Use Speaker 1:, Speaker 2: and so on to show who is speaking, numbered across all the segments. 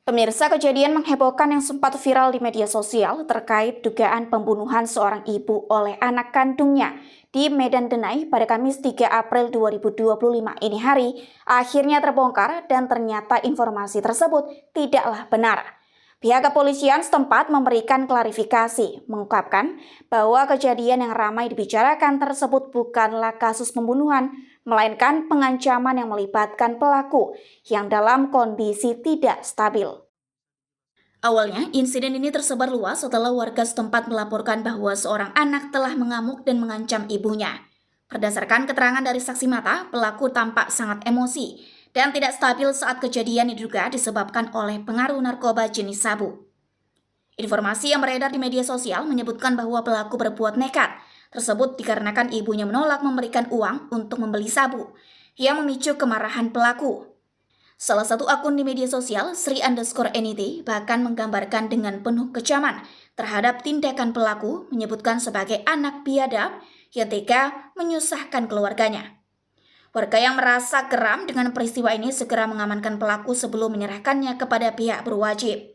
Speaker 1: Pemirsa, kejadian menghebohkan yang sempat viral di media sosial terkait dugaan pembunuhan seorang ibu oleh anak kandungnya di Medan Denai pada Kamis 3 April 2025 ini hari akhirnya terbongkar dan ternyata informasi tersebut tidaklah benar. Pihak kepolisian setempat memberikan klarifikasi, mengungkapkan bahwa kejadian yang ramai dibicarakan tersebut bukanlah kasus pembunuhan, melainkan pengancaman yang melibatkan pelaku yang dalam kondisi tidak stabil. Awalnya, insiden ini tersebar luas setelah warga setempat melaporkan bahwa seorang anak telah mengamuk dan mengancam ibunya. Berdasarkan keterangan dari saksi mata, pelaku tampak sangat emosi dan tidak stabil saat kejadian diduga disebabkan oleh pengaruh narkoba jenis sabu. Informasi yang beredar di media sosial menyebutkan bahwa pelaku berbuat nekat tersebut dikarenakan ibunya menolak memberikan uang untuk membeli sabu, yang memicu kemarahan pelaku. Salah satu akun di media sosial, Sri_NIT, bahkan menggambarkan dengan penuh kecaman terhadap tindakan pelaku, menyebutkan sebagai anak biadab yang tega menyusahkan keluarganya. Warga yang merasa geram dengan peristiwa ini segera mengamankan pelaku sebelum menyerahkannya kepada pihak berwajib.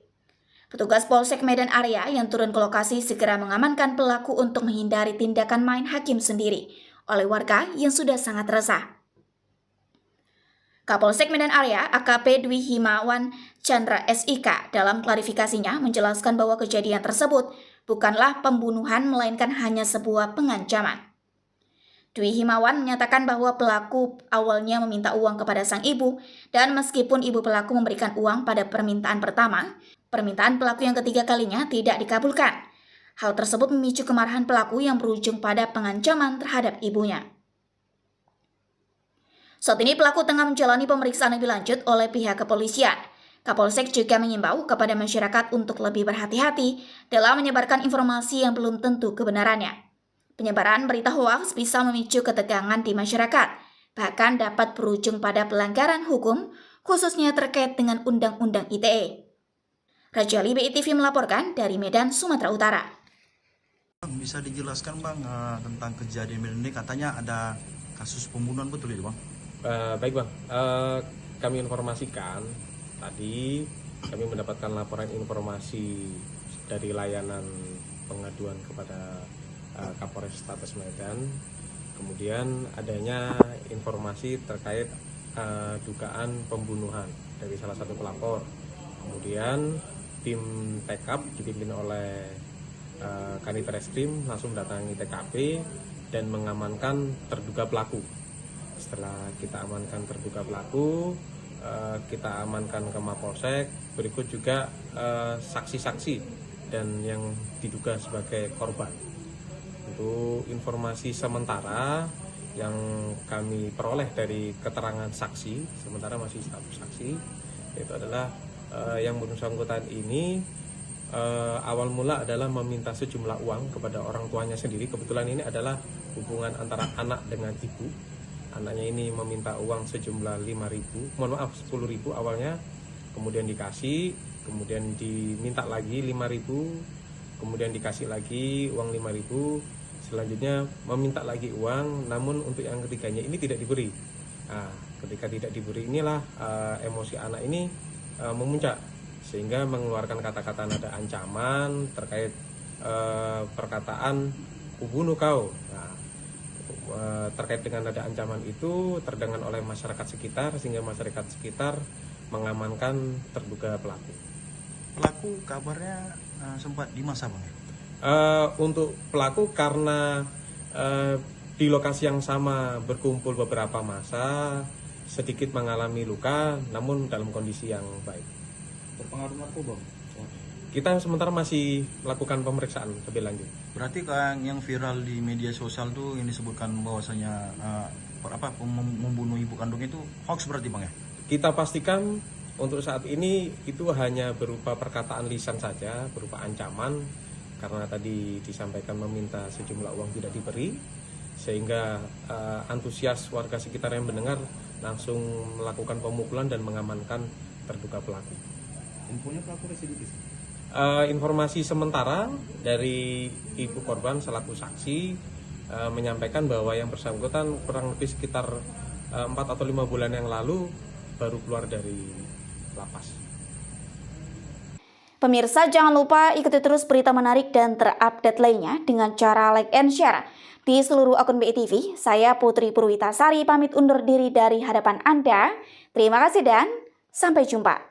Speaker 1: Petugas Polsek Medan Area yang turun ke lokasi segera mengamankan pelaku untuk menghindari tindakan main hakim sendiri oleh warga yang sudah sangat resah. Kapolsek Medan Area AKP Dwi Himawan Chandra SIK dalam klarifikasinya menjelaskan bahwa kejadian tersebut bukanlah pembunuhan melainkan hanya sebuah pengancaman. Dwi Himawan menyatakan bahwa pelaku awalnya meminta uang kepada sang ibu dan meskipun ibu pelaku memberikan uang pada permintaan pertama, permintaan pelaku yang ketiga kalinya tidak dikabulkan. Hal tersebut memicu kemarahan pelaku yang berujung pada pengancaman terhadap ibunya. Saat ini pelaku tengah menjalani pemeriksaan lebih lanjut oleh pihak kepolisian. Kapolsek juga mengimbau kepada masyarakat untuk lebih berhati-hati dalam menyebarkan informasi yang belum tentu kebenarannya. Penyebaran berita hoaks bisa memicu ketegangan di masyarakat, bahkan dapat berujung pada pelanggaran hukum, khususnya terkait dengan Undang-Undang ITE. Rajali BITV melaporkan dari Medan, Sumatera Utara.
Speaker 2: Bisa dijelaskan Bang tentang kejadian Medan ini, katanya ada kasus pembunuhan, betul ya Bang?
Speaker 3: Baik Bang, kami informasikan tadi kami mendapatkan laporan informasi dari layanan pengaduan kepada Kapolres Tabes Medan. Kemudian adanya informasi terkait dugaan pembunuhan dari salah satu pelapor. Kemudian tim TKP dipimpin oleh Kanit Reskrim langsung datangi TKP dan mengamankan terduga pelaku. Setelah kita amankan terduga pelaku, kita amankan ke Mapolsek. Berikut juga saksi-saksi dan yang diduga sebagai korban. Untuk informasi sementara yang kami peroleh dari keterangan saksi, sementara masih satu saksi, yaitu adalah yang bersangkutan ini awal mula adalah meminta sejumlah uang kepada orang tuanya sendiri. Kebetulan ini adalah hubungan antara anak dengan ibu. Anaknya ini meminta uang sejumlah 10.000 awalnya, kemudian dikasih, kemudian diminta lagi 5.000, kemudian dikasih lagi uang 5.000, selanjutnya meminta lagi uang, namun untuk yang ketiganya ini tidak diberi. Nah, ketika tidak diberi inilah emosi anak ini memuncak, sehingga mengeluarkan kata-kata nada ancaman terkait perkataan "kubunuh kau". Nah, terkait dengan ada ancaman itu terdengar oleh masyarakat sekitar, sehingga masyarakat sekitar mengamankan terduga pelaku.
Speaker 2: Pelaku kabarnya sempat dimasa Bang ya?
Speaker 3: Untuk pelaku karena di lokasi yang sama berkumpul beberapa massa, sedikit mengalami luka namun dalam kondisi yang baik.
Speaker 2: Terpengaruh narkoba?
Speaker 3: Kita sementara masih melakukan pemeriksaan lebih lanjut.
Speaker 2: Berarti kan yang viral di media sosial tuh yang disebutkan bahwasanya membunuh ibu kandung itu hoax berarti Bang ya?
Speaker 3: Kita pastikan untuk saat ini itu hanya berupa perkataan lisan saja, berupa ancaman, karena tadi disampaikan meminta sejumlah uang tidak diberi, sehingga antusias warga sekitar yang mendengar langsung melakukan pemukulan dan mengamankan terduga pelaku.
Speaker 2: Infonya pelaku residivis?
Speaker 3: Informasi sementara dari ibu korban selaku saksi menyampaikan bahwa yang bersangkutan kurang lebih sekitar 4 atau 5 bulan yang lalu baru keluar dari lapas.
Speaker 1: Pemirsa, jangan lupa ikuti terus berita menarik dan terupdate lainnya dengan cara like and share di seluruh akun BITV. Saya Putri Purwitasari pamit undur diri dari hadapan Anda. Terima kasih dan sampai jumpa.